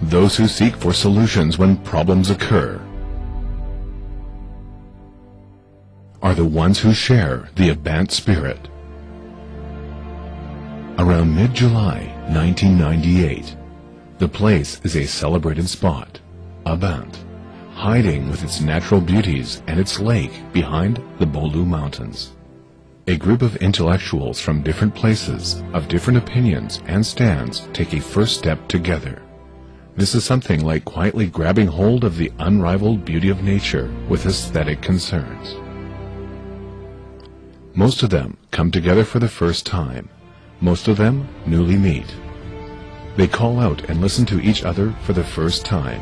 those who seek for solutions when problems occur, are the ones who share the Abant spirit. Around mid-July 1998, the place is a celebrated spot, Abant, hiding with its natural beauties and its lake behind the Bolu Mountains. A group of intellectuals from different places, of different opinions and stands, take a first step together. This is something like quietly grabbing hold of the unrivaled beauty of nature with aesthetic concerns. Most of them come together for the first time. Most of them newly meet. They call out and listen to each other for the first time.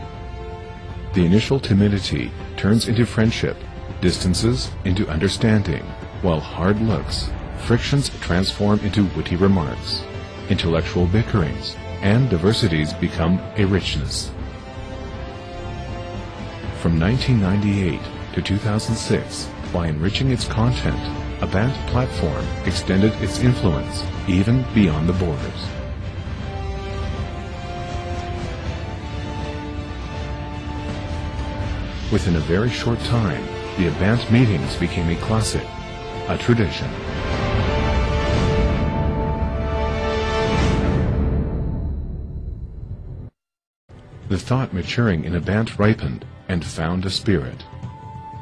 The initial timidity turns into friendship, distances into understanding, while hard looks, frictions transform into witty remarks, intellectual bickerings, and diversities become a richness. From 1998 to 2006, by enriching its content, Abant Platform extended its influence even beyond the borders. Within a very short time, the Abant meetings became a classic, a tradition. The thought maturing in Abant ripened and found a spirit.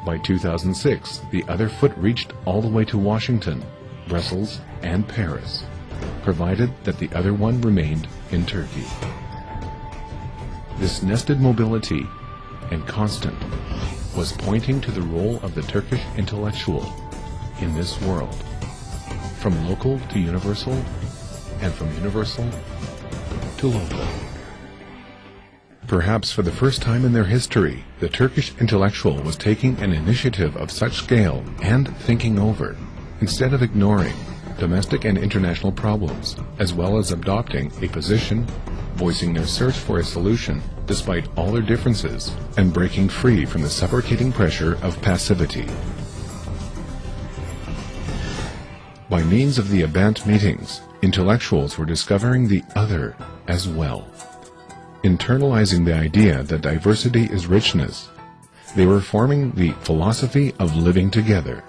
By 2006, the other foot reached all the way to Washington, Brussels, and Paris, provided that the other one remained in Turkey. This nested mobility and constant was pointing to the role of the Turkish intellectual in this world, from local to universal, and from universal to local. Perhaps for the first time in their history, the Turkish intellectual was taking an initiative of such scale and thinking over, instead of ignoring, domestic and international problems, as well as adopting a position, voicing their search for a solution despite all their differences, and breaking free from the suffocating pressure of passivity. By means of the Abant meetings, intellectuals were discovering the other as well. Internalizing the idea that diversity is richness, they were forming the philosophy of living together.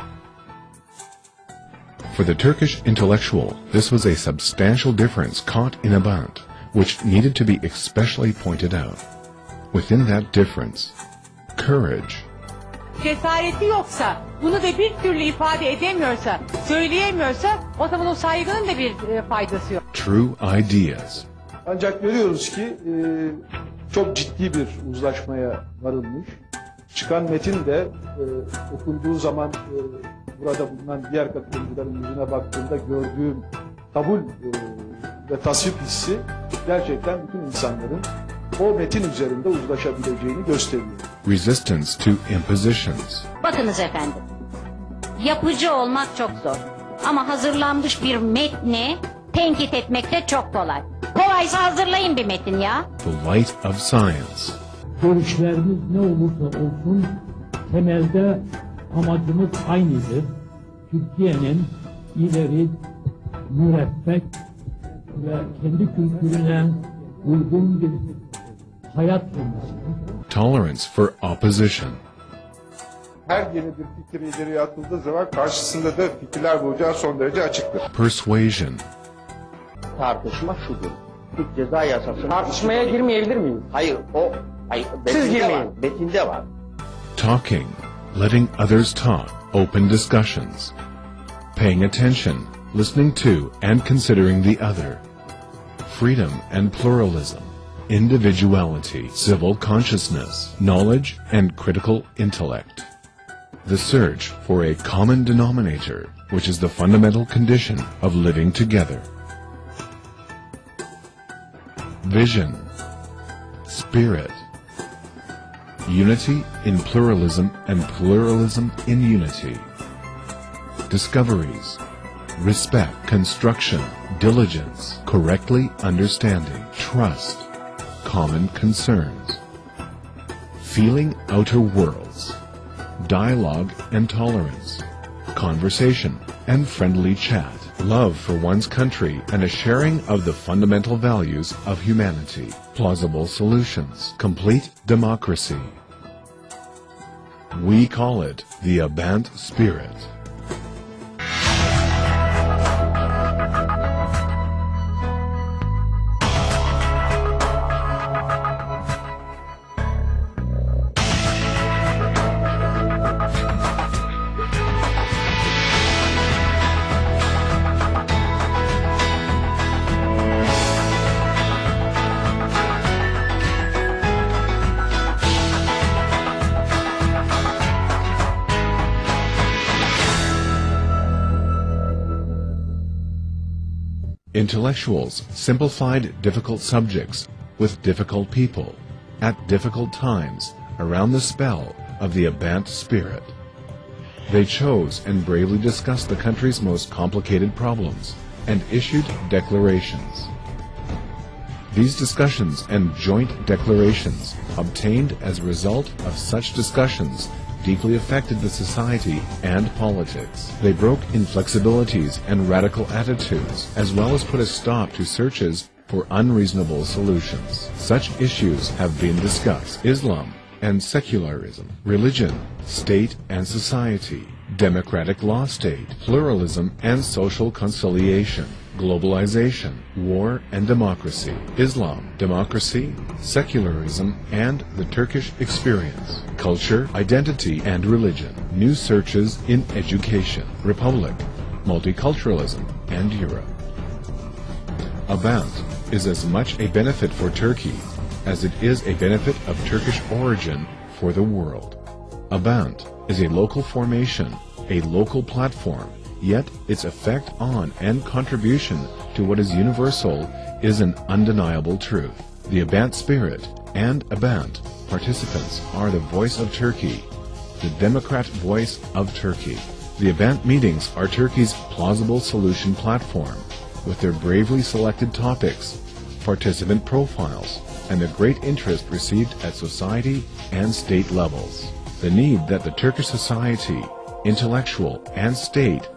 For the Turkish intellectual, this was a substantial difference caught in Abant, which needed to be especially pointed out. Within that difference, courage. Cesareti yoksa, bunu da bir türlü ifade edemiyorsa, söyleyemiyorsa, o zaman o saygının da bir faydası yok. True ideas. Ancak görüyoruz ki çok ciddi bir uzlaşmaya varılmış. Çıkan metin de okunduğu zaman burada bulunan diğer katılımcıların yüzüne baktığımda gördüğüm kabul ve tasvip hissi gerçekten bütün insanların o metin üzerinde uzlaşabileceğini gösteriyor. Resistance to impositions. Bakınız efendim, yapıcı olmak çok zor. Ama hazırlanmış bir metni tenkit etmek de çok kolay. Kolaysa hazırlayın bir metin ya. The light of science. Görüşlerimiz ne olursa olsun temelde amacımız aynıdır. Türkiye'nin ileri, müreffeh ve kendi kültürüne uygun bir hayat sürmesidir. Tolerance for opposition. Her yeni bir fikir ileriye atıldığı zaman karşısında da fikirler bulacağı son derece açıktır. Persuasion. Tartışma şudur. Türk ceza yasası... Tartışmaya girmeyebilir miyim? Hayır, Siz girmeyin. var. Metinde var. Talking, letting others talk, open discussions. Paying attention, listening to and considering the other. Freedom and pluralism. Individuality, civil consciousness, knowledge and critical intellect. The search for a common denominator, which is the fundamental condition of living together. Vision, spirit, unity in pluralism and pluralism in unity. Discoveries, respect, construction, diligence, correctly understanding, trust, common concerns, feeling outer worlds, dialogue and tolerance, conversation and friendly chat. love for one's country, and a sharing of the fundamental values of humanity. Plausible solutions. Complete democracy. We call it the Abant spirit. Intellectuals simplified difficult subjects with difficult people at difficult times around the spell of the Abant spirit. They chose and bravely discussed the country's most complicated problems and issued declarations. These discussions and joint declarations obtained as a result of such discussions deeply affected the society and politics. They broke inflexibilities and radical attitudes, as well as put a stop to searches for unreasonable solutions. Such issues have been discussed: Islam and secularism, religion, state and society, democratic law state, pluralism and social conciliation, globalization, war and democracy, Islam, democracy, secularism and the Turkish experience, culture, identity and religion, new searches in education, republic, multiculturalism and Europe. Abant is as much a benefit for Turkey as it is a benefit of Turkish origin for the world. Abant is a local formation, a local platform, yet its effect on and contribution to what is universal is an undeniable truth. The Abant spirit and Abant participants are the voice of Turkey, the Democrat voice of Turkey. The Abant meetings are Turkey's plausible solution platform, with their bravely selected topics, participant profiles, and the great interest received at society and state levels. The need that the Turkish society, intellectual and state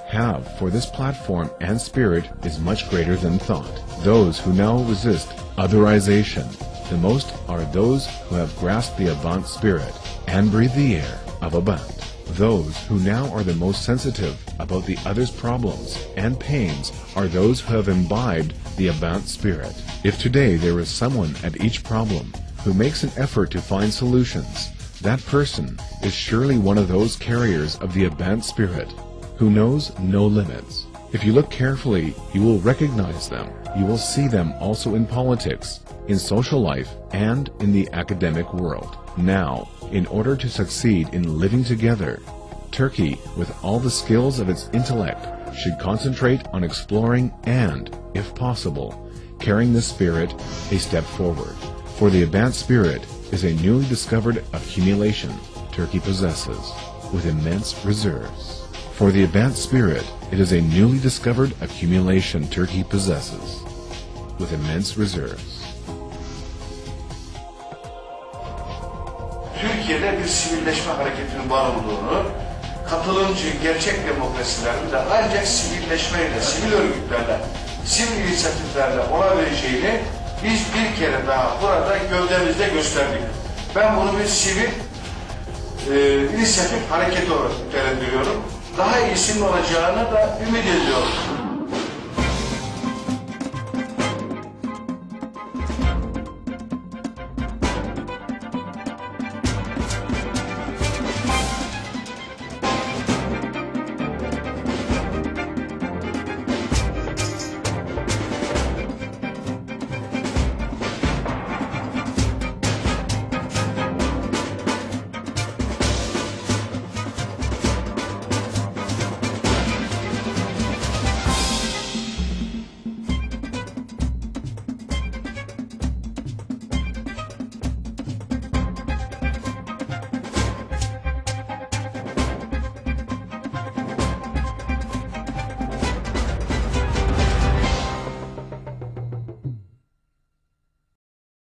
have for this platform and spirit is much greater than thought. Those who now resist otherization the most are those who have grasped the Abant spirit and breathe the air of Abant. Those who now are the most sensitive about the other's problems and pains are those who have imbibed the Abant spirit. If today there is someone at each problem who makes an effort to find solutions, that person is surely one of those carriers of the Abant spirit, who knows no limits. If you look carefully, you will recognize them. You will see them also in politics, in social life, and in the academic world. Now, in order to succeed in living together, Turkey, with all the skills of its intellect, should concentrate on exploring and, if possible, carrying the spirit a step forward. For the Abant spirit is a newly discovered accumulation Turkey possesses, with immense reserves. For the Abant spirit, it is a newly discovered accumulation Turkey possesses, with immense reserves. Türkiye'de bir sivilleşme hareketinin var olduğunu, katılımcı gerçek demokrasilerin de ancak sivilleşmeyle, sivil örgütlerle, sivil inisiyatiflerle olabileceğini biz bir kere daha burada gövdemizde gösterdik. Ben bunu bir sivil inisiyatif hareket olarak nitelendiriyorum. Daha iyisinin olacağını da ümit ediyorum.